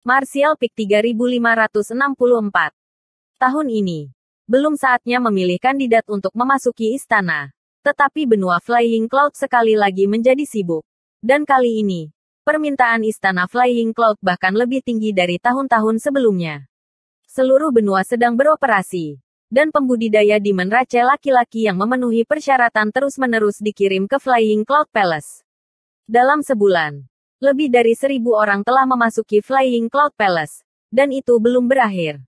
Martial Peak 3564. Tahun ini, belum saatnya memilih kandidat untuk memasuki istana. Tetapi benua Flying Cloud sekali lagi menjadi sibuk. Dan kali ini, permintaan istana Flying Cloud bahkan lebih tinggi dari tahun-tahun sebelumnya. Seluruh benua sedang beroperasi. Dan pembudidaya Demon Rache laki-laki yang memenuhi persyaratan terus-menerus dikirim ke Flying Cloud Palace. Dalam sebulan, lebih dari 1.000 orang telah memasuki Flying Cloud Palace, dan itu belum berakhir.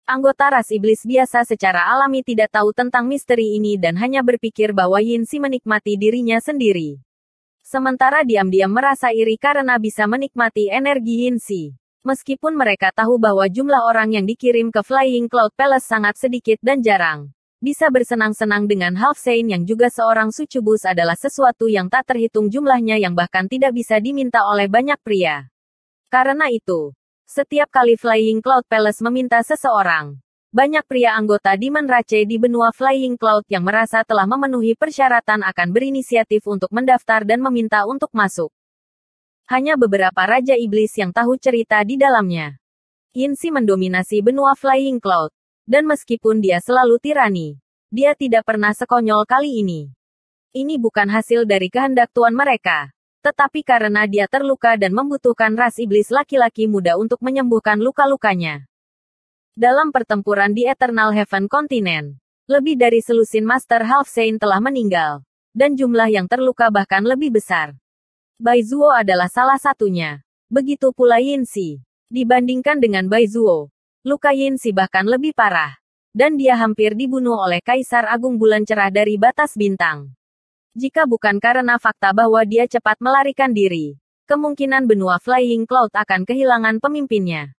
Anggota ras iblis biasa secara alami tidak tahu tentang misteri ini dan hanya berpikir bahwa Yinsi menikmati dirinya sendiri. Sementara diam-diam merasa iri karena bisa menikmati energi Yinsi. Meskipun mereka tahu bahwa jumlah orang yang dikirim ke Flying Cloud Palace sangat sedikit dan jarang. Bisa bersenang-senang dengan Half Saint yang juga seorang sucubus adalah sesuatu yang tak terhitung jumlahnya yang bahkan tidak bisa diminta oleh banyak pria. Karena itu, setiap kali Flying Cloud Palace meminta seseorang, banyak pria anggota Demon Rache di benua Flying Cloud yang merasa telah memenuhi persyaratan akan berinisiatif untuk mendaftar dan meminta untuk masuk. Hanya beberapa Raja Iblis yang tahu cerita di dalamnya. Yinsi mendominasi benua Flying Cloud. Dan meskipun dia selalu tirani, dia tidak pernah sekonyol kali ini. Ini bukan hasil dari kehendak tuan mereka, tetapi karena dia terluka dan membutuhkan ras iblis laki-laki muda untuk menyembuhkan luka-lukanya. Dalam pertempuran di Eternal Heaven Continent, lebih dari selusin Master Half Saint telah meninggal, dan jumlah yang terluka bahkan lebih besar. Baizuo adalah salah satunya. Begitu pula Yinsi. Dibandingkan dengan Baizuo, luka Yinsi bahkan lebih parah. Dan dia hampir dibunuh oleh Kaisar Agung Bulan Cerah dari Batas Bintang. Jika bukan karena fakta bahwa dia cepat melarikan diri, kemungkinan benua Flying Cloud akan kehilangan pemimpinnya.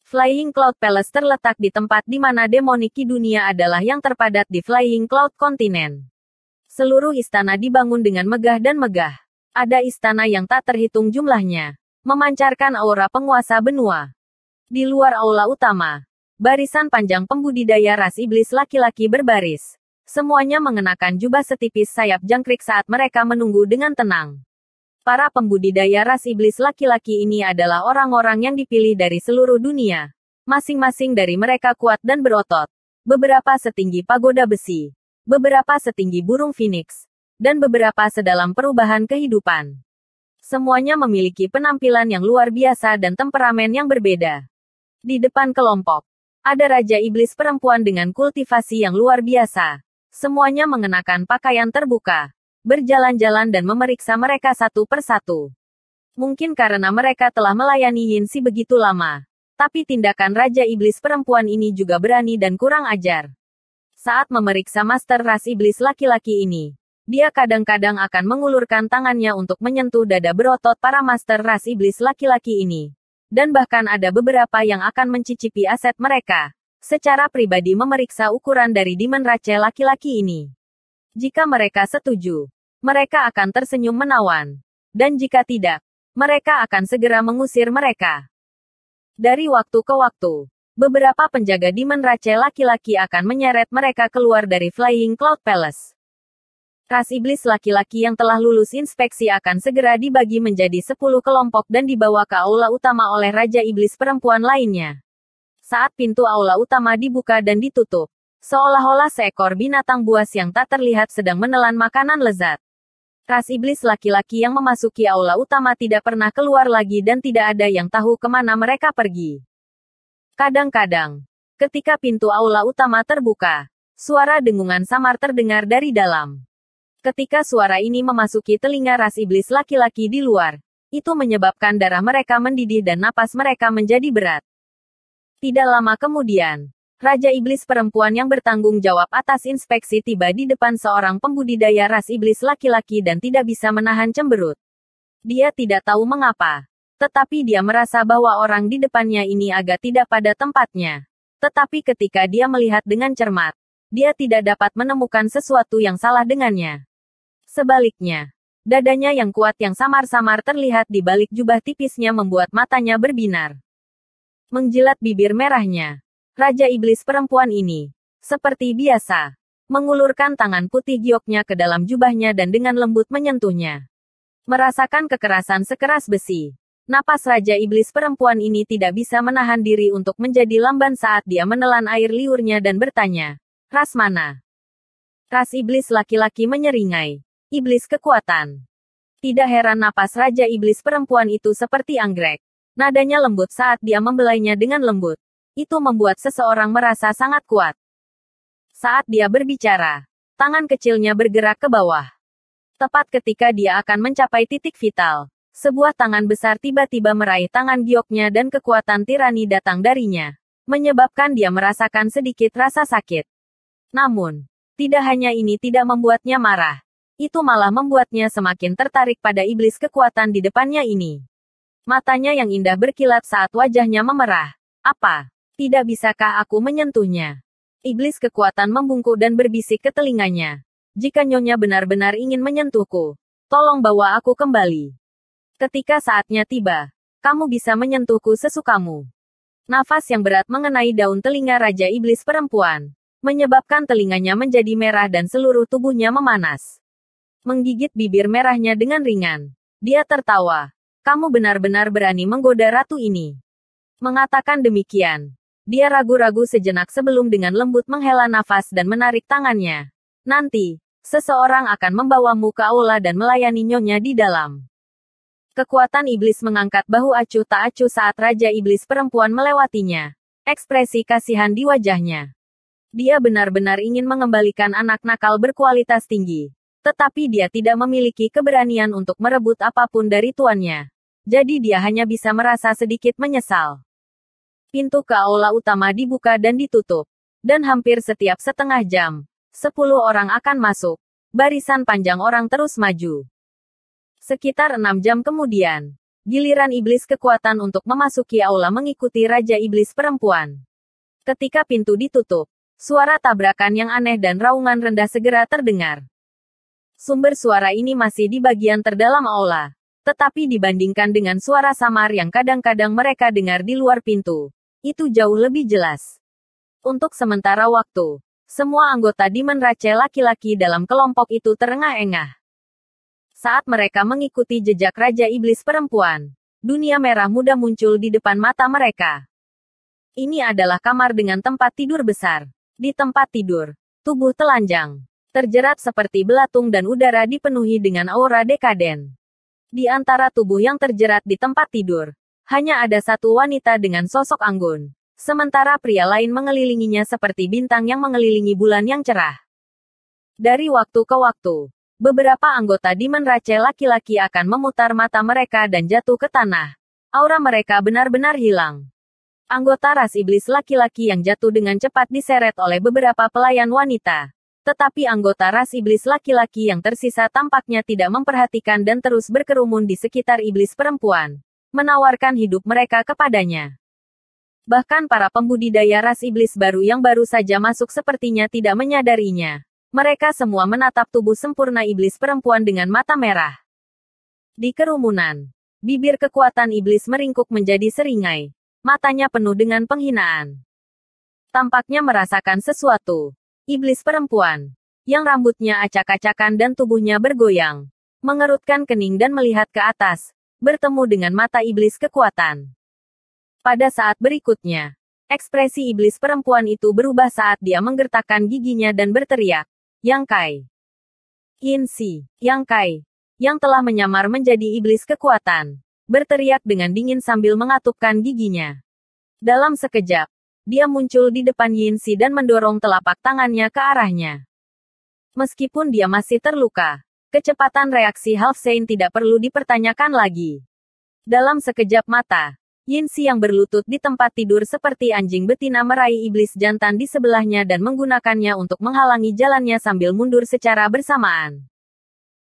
Flying Cloud Palace terletak di tempat di mana demoniki dunia adalah yang terpadat di Flying Cloud Continent. Seluruh istana dibangun dengan megah dan megah. Ada istana yang tak terhitung jumlahnya, memancarkan aura penguasa benua. Di luar aula utama, barisan panjang pembudidaya ras iblis laki-laki berbaris. Semuanya mengenakan jubah setipis sayap jangkrik saat mereka menunggu dengan tenang. Para pembudidaya ras iblis laki-laki ini adalah orang-orang yang dipilih dari seluruh dunia. Masing-masing dari mereka kuat dan berotot. Beberapa setinggi pagoda besi. Beberapa setinggi burung phoenix. Dan beberapa sedalam perubahan kehidupan. Semuanya memiliki penampilan yang luar biasa dan temperamen yang berbeda. Di depan kelompok, ada Raja Iblis perempuan dengan kultivasi yang luar biasa. Semuanya mengenakan pakaian terbuka, berjalan-jalan dan memeriksa mereka satu persatu. Mungkin karena mereka telah melayani Yinsi begitu lama, tapi tindakan Raja Iblis perempuan ini juga berani dan kurang ajar. Saat memeriksa Master Ras Iblis laki-laki ini, dia kadang-kadang akan mengulurkan tangannya untuk menyentuh dada berotot para Master Ras Iblis laki-laki ini. Dan bahkan ada beberapa yang akan mencicipi aset mereka. Secara pribadi memeriksa ukuran dari Demon Rache laki-laki ini. Jika mereka setuju, mereka akan tersenyum menawan. Dan jika tidak, mereka akan segera mengusir mereka. Dari waktu ke waktu, beberapa penjaga Demon Rache laki-laki akan menyeret mereka keluar dari Flying Cloud Palace. Ras iblis laki-laki yang telah lulus inspeksi akan segera dibagi menjadi 10 kelompok dan dibawa ke aula utama oleh Raja Iblis perempuan lainnya. Saat pintu aula utama dibuka dan ditutup, seolah-olah seekor binatang buas yang tak terlihat sedang menelan makanan lezat. Ras iblis laki-laki yang memasuki aula utama tidak pernah keluar lagi dan tidak ada yang tahu kemana mereka pergi. Kadang-kadang, ketika pintu aula utama terbuka, suara dengungan samar terdengar dari dalam. Ketika suara ini memasuki telinga ras iblis laki-laki di luar, itu menyebabkan darah mereka mendidih dan napas mereka menjadi berat. Tidak lama kemudian, Raja Iblis perempuan yang bertanggung jawab atas inspeksi tiba di depan seorang pembudidaya ras iblis laki-laki dan tidak bisa menahan cemberut. Dia tidak tahu mengapa, tetapi dia merasa bahwa orang di depannya ini agak tidak pada tempatnya. Tetapi ketika dia melihat dengan cermat, dia tidak dapat menemukan sesuatu yang salah dengannya. Sebaliknya, dadanya yang kuat yang samar-samar terlihat di balik jubah tipisnya membuat matanya berbinar. Menjilat bibir merahnya, Raja Iblis perempuan ini, seperti biasa, mengulurkan tangan putih gioknya ke dalam jubahnya dan dengan lembut menyentuhnya. Merasakan kekerasan sekeras besi, Napas Raja Iblis perempuan ini tidak bisa menahan diri untuk menjadi lamban saat dia menelan air liurnya dan bertanya, "Ras mana?" Ras iblis laki-laki menyeringai. Iblis kekuatan. Tidak heran napas Raja Iblis perempuan itu seperti anggrek. Nadanya lembut saat dia membelainya dengan lembut. Itu membuat seseorang merasa sangat kuat. Saat dia berbicara, tangan kecilnya bergerak ke bawah. Tepat ketika dia akan mencapai titik vital, sebuah tangan besar tiba-tiba meraih tangan gioknya dan kekuatan tirani datang darinya, menyebabkan dia merasakan sedikit rasa sakit. Namun, tidak hanya ini tidak membuatnya marah. Itu malah membuatnya semakin tertarik pada iblis kekuatan di depannya ini. Matanya yang indah berkilat saat wajahnya memerah. "Apa? Tidak bisakah aku menyentuhnya?" Iblis kekuatan membungkuk dan berbisik ke telinganya. "Jika Nyonya benar-benar ingin menyentuhku, tolong bawa aku kembali. Ketika saatnya tiba, kamu bisa menyentuhku sesukamu." Nafas yang berat mengenai daun telinga Raja Iblis perempuan, menyebabkan telinganya menjadi merah dan seluruh tubuhnya memanas. Menggigit bibir merahnya dengan ringan, dia tertawa. "Kamu benar-benar berani menggoda ratu ini." Mengatakan demikian, dia ragu-ragu sejenak sebelum dengan lembut menghela nafas dan menarik tangannya. "Nanti, seseorang akan membawamu ke aula dan melayani Nyonya di dalam." Kekuatan iblis mengangkat bahu acuh tak acuh saat Raja Iblis perempuan melewatinya. Ekspresi kasihan di wajahnya. Dia benar-benar ingin mengembalikan anak nakal berkualitas tinggi. Tetapi dia tidak memiliki keberanian untuk merebut apapun dari tuannya. Jadi dia hanya bisa merasa sedikit menyesal. Pintu ke aula utama dibuka dan ditutup. Dan hampir setiap setengah jam, 10 orang akan masuk. Barisan panjang orang terus maju. Sekitar 6 jam kemudian, giliran iblis kekuatan untuk memasuki aula mengikuti Raja Iblis perempuan. Ketika pintu ditutup, suara tabrakan yang aneh dan raungan rendah segera terdengar. Sumber suara ini masih di bagian terdalam aula. Tetapi dibandingkan dengan suara samar yang kadang-kadang mereka dengar di luar pintu, itu jauh lebih jelas. Untuk sementara waktu, semua anggota Demon Rache laki-laki dalam kelompok itu terengah-engah. Saat mereka mengikuti jejak Raja Iblis perempuan, dunia merah muda muncul di depan mata mereka. Ini adalah kamar dengan tempat tidur besar. Di tempat tidur, tubuh telanjang, terjerat seperti belatung dan udara dipenuhi dengan aura dekaden. Di antara tubuh yang terjerat di tempat tidur, hanya ada satu wanita dengan sosok anggun. Sementara pria lain mengelilinginya seperti bintang yang mengelilingi bulan yang cerah. Dari waktu ke waktu, beberapa anggota Demon Rache laki-laki akan memutar mata mereka dan jatuh ke tanah. Aura mereka benar-benar hilang. Anggota ras iblis laki-laki yang jatuh dengan cepat diseret oleh beberapa pelayan wanita. Tetapi anggota ras iblis laki-laki yang tersisa tampaknya tidak memperhatikan dan terus berkerumun di sekitar iblis perempuan, menawarkan hidup mereka kepadanya. Bahkan para pembudidaya ras iblis baru yang baru saja masuk sepertinya tidak menyadarinya. Mereka semua menatap tubuh sempurna iblis perempuan dengan mata merah. Di kerumunan, bibir kekuatan iblis meringkuk menjadi seringai. Matanya penuh dengan penghinaan. Tampaknya merasakan sesuatu. Iblis perempuan, yang rambutnya acak-acakan dan tubuhnya bergoyang, mengerutkan kening dan melihat ke atas, bertemu dengan mata iblis kekuatan. Pada saat berikutnya, ekspresi iblis perempuan itu berubah saat dia menggertakkan giginya dan berteriak, "Yang Kai! Yin Si, Yang Kai!" Yang telah menyamar menjadi iblis kekuatan, berteriak dengan dingin sambil mengatupkan giginya. Dalam sekejap, dia muncul di depan Yin Si dan mendorong telapak tangannya ke arahnya. Meskipun dia masih terluka, kecepatan reaksi Half Saint tidak perlu dipertanyakan lagi. Dalam sekejap mata, Yin Si yang berlutut di tempat tidur seperti anjing betina meraih iblis jantan di sebelahnya dan menggunakannya untuk menghalangi jalannya sambil mundur secara bersamaan.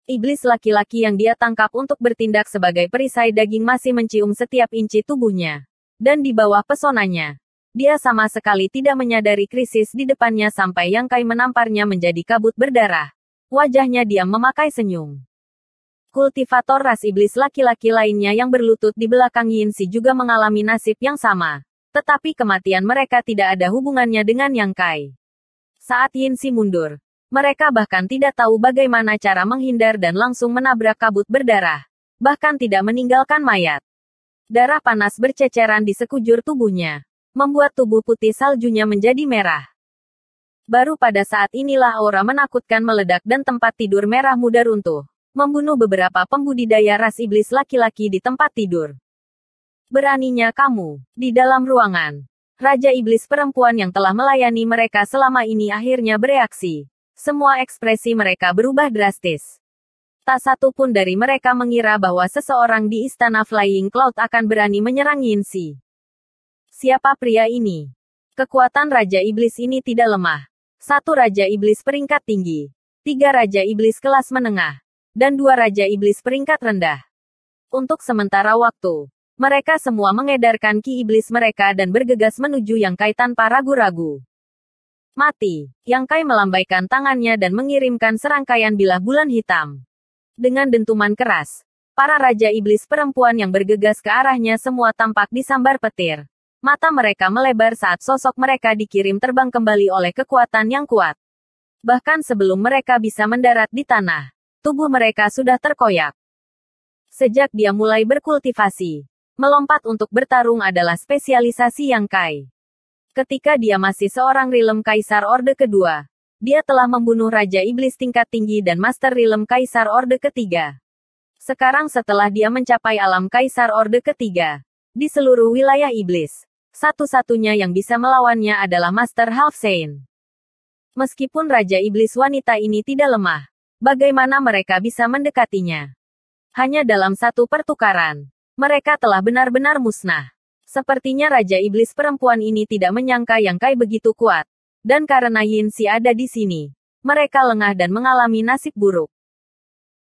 Iblis laki-laki yang dia tangkap untuk bertindak sebagai perisai daging masih mencium setiap inci tubuhnya. Dan di bawah pesonanya, dia sama sekali tidak menyadari krisis di depannya sampai Yang Kai menamparnya menjadi kabut berdarah. Wajahnya diam memakai senyum. Kultivator ras iblis laki-laki lainnya yang berlutut di belakang Yin Si juga mengalami nasib yang sama. Tetapi kematian mereka tidak ada hubungannya dengan Yang Kai. Saat Yin Si mundur, mereka bahkan tidak tahu bagaimana cara menghindar dan langsung menabrak kabut berdarah. Bahkan tidak meninggalkan mayat. Darah panas berceceran di sekujur tubuhnya, membuat tubuh putih saljunya menjadi merah. Baru pada saat inilah aura menakutkan meledak dan tempat tidur merah muda runtuh, membunuh beberapa pembudidaya ras iblis laki-laki di tempat tidur. Beraninya kamu, di dalam ruangan. Raja iblis perempuan yang telah melayani mereka selama ini akhirnya bereaksi. Semua ekspresi mereka berubah drastis. Tak satu pun dari mereka mengira bahwa seseorang di istana Flying Cloud akan berani menyerang Yinsi. Siapa pria ini? Kekuatan Raja Iblis ini tidak lemah. 1 Raja Iblis peringkat tinggi, 3 Raja Iblis kelas menengah, dan 2 Raja Iblis peringkat rendah. Untuk sementara waktu, mereka semua mengedarkan ki iblis mereka dan bergegas menuju Yang Kai tanpa ragu-ragu. Mati. Yang Kai melambaikan tangannya dan mengirimkan serangkaian bilah bulan hitam. Dengan dentuman keras, para Raja Iblis perempuan yang bergegas ke arahnya semua tampak disambar petir. Mata mereka melebar saat sosok mereka dikirim terbang kembali oleh kekuatan yang kuat. Bahkan sebelum mereka bisa mendarat di tanah, tubuh mereka sudah terkoyak. Sejak dia mulai berkultivasi, melompat untuk bertarung adalah spesialisasi Yang Kai. Ketika dia masih seorang Rilem Kaisar Orde Kedua, dia telah membunuh Raja Iblis tingkat tinggi dan Master Rilem Kaisar Orde Ketiga. Sekarang setelah dia mencapai alam Kaisar Orde Ketiga, di seluruh wilayah iblis, satu-satunya yang bisa melawannya adalah Master Halfsain. Meskipun Raja Iblis wanita ini tidak lemah, bagaimana mereka bisa mendekatinya? Hanya dalam satu pertukaran, mereka telah benar-benar musnah. Sepertinya Raja Iblis perempuan ini tidak menyangka Yang Kai begitu kuat. Dan karena Yinsi ada di sini, mereka lengah dan mengalami nasib buruk.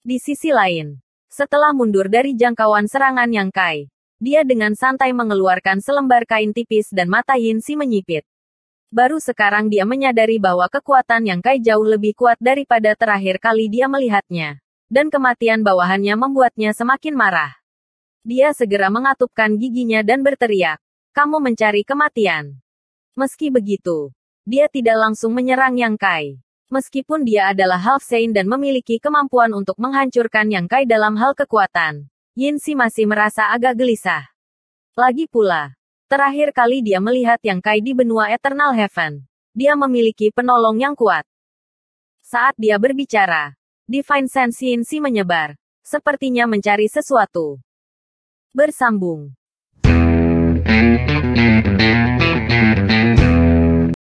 Di sisi lain, setelah mundur dari jangkauan serangan Yang Kai, dia dengan santai mengeluarkan selembar kain tipis dan mata Yinsi menyipit. Baru sekarang dia menyadari bahwa kekuatan Yang Kai jauh lebih kuat daripada terakhir kali dia melihatnya. Dan kematian bawahannya membuatnya semakin marah. Dia segera mengatupkan giginya dan berteriak, "Kamu mencari kematian." Meski begitu, dia tidak langsung menyerang Yang Kai. Meskipun dia adalah Halfsain dan memiliki kemampuan untuk menghancurkan Yang Kai dalam hal kekuatan, Yinsi masih merasa agak gelisah. Lagi pula, terakhir kali dia melihat Yang Kai di benua Eternal Heaven, dia memiliki penolong yang kuat. Saat dia berbicara, Divine Sense Yinsi menyebar, sepertinya mencari sesuatu. Bersambung.